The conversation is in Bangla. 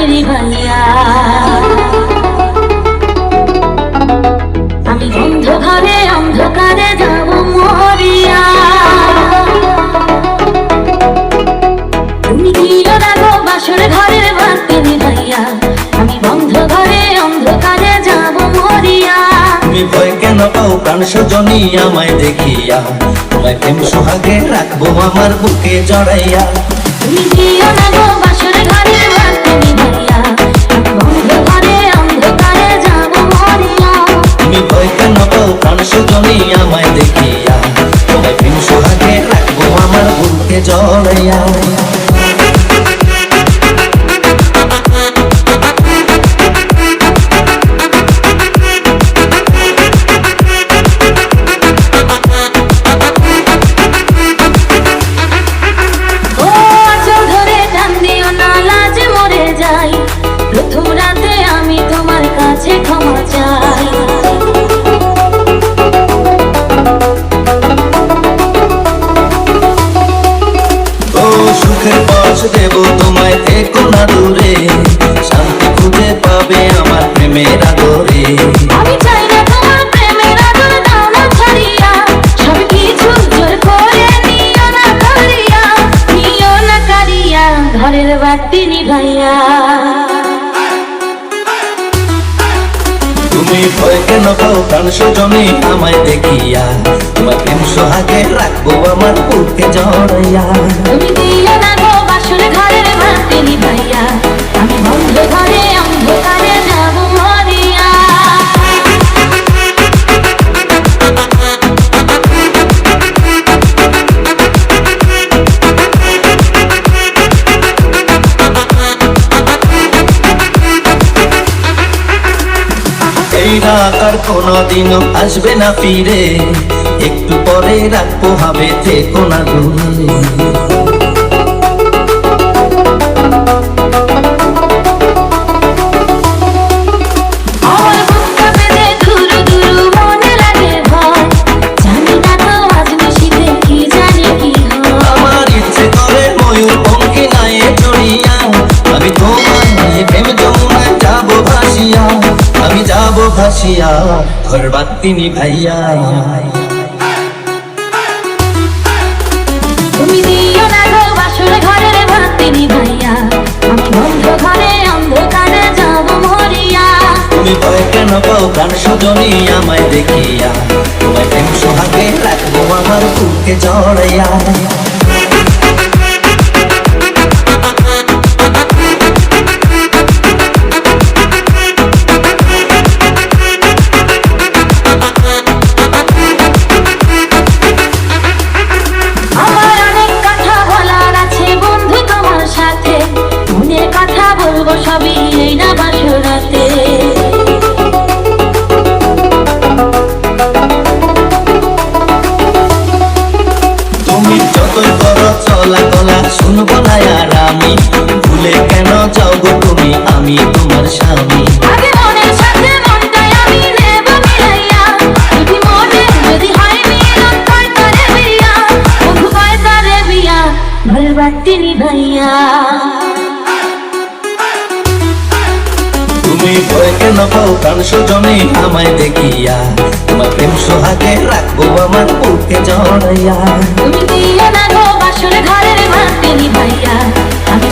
বাতিনি ভাইয়া। আমি অন্ধকারে অন্ধকারে যাব মরিয়া, তুমি দিও না গো বাসর ঘরের বাতিনি ভাইয়া। আমি বন্ধ ঘরে অন্ধকারে যাব মরিয়া। তুমি ভয় কেন পাও প্রাণ সজনী আমায় দেখিয়া, তোমায় প্রেম সোহাগে রাখবো আমার বুকে জড়াইয়া। তুমি দিও না গো বাসর ঘরের বাতিনি ভাইয়া। আমি বন্ধ ঘরে অন্ধকারে যাব মরিয়া। তুমি ভয় কেন পাও প্রাণ সজনী আমায় দেখিয়া, তোমায় প্রেম সোহাগে রাখবো আমার বুকে জড়াইয়া। প্রথম রাতে আমি তোমার কাছে ক্ষমা চাই। ও সুখের পথ দেব তোমায়, থেকো না দূরে, শান্তি খুঁজে পাবে আমার প্রেমের আদরে। আমি চাই না তোমার প্রেমের আদর দাও না ছাড়িয়া, সব কিছু জোর করে নিও না কারিয়া, নিও না কারিয়া ঘরের বাতি নিভাইয়া। তুমি ভয় কেন পাও প্রাণ সজনী আমায় দেখিয়া, তোমার প্রেম সোহাগে রাখবো আমার বুকে জড়াইয়া। তুমি দিও না গো বাসর ঘরের বাতি নিভাইয়া। আমি বন্ধ ঘরে অন্ধকারে যাব মরিয়া। এই রাত আর কোনদিনও আসবে না ফিরে, একটু পরে রাখবো হবে, থেকো না দূরে। আমার ইচ্ছে করে ময়ূর পঙ্খী নায়ে চড়িয়া, আমি তোমার নিয়ে প্রেম যমুনায় যাবো ভাসিয়া, আমি যাবো ভাসিয়া ঘর বাতি নিভাইয়া। তুমি দিও না গো বাসর ঘরের বাতি নিভাইয়া। আমি বন্ধ ঘরে অন্ধকারে যাব মরিয়া। তুমি ভয় কেন পাও প্রাণ সজনী আমায় দেখিয়া, তোমায় প্রেম সোহাগে রাখবো আমার বুকে জড়াইয়া। আমার অনেক কথা বলার আছে বন্ধু তোমার সাথে, মনের কথা বলবো সবই এই না বাসরাতে। তুমি যতই করো চলা গলা শুনবো না আর আমি, ভুলে কেন যাও গো তুমি, আমি তোমার স্বামী। আগে মনের সাথে মনটাই আমি নেব মিলাইয়া, যদি মনে যদি হয় মিলন কয় তারে বিয়া, বন্ধু কয় তারে বিয়া ঘরের বাতি নিভাইয়া। তুমি ভয় কেন পাও প্রাণ সজনী আমায় দেখিয়া, তোমার প্রেম সোহাগে রাখবো আমার বুকে জড়াইয়া। তুমি দিও না গো বাসর ঘরের বাতি নিভাইয়া। আমি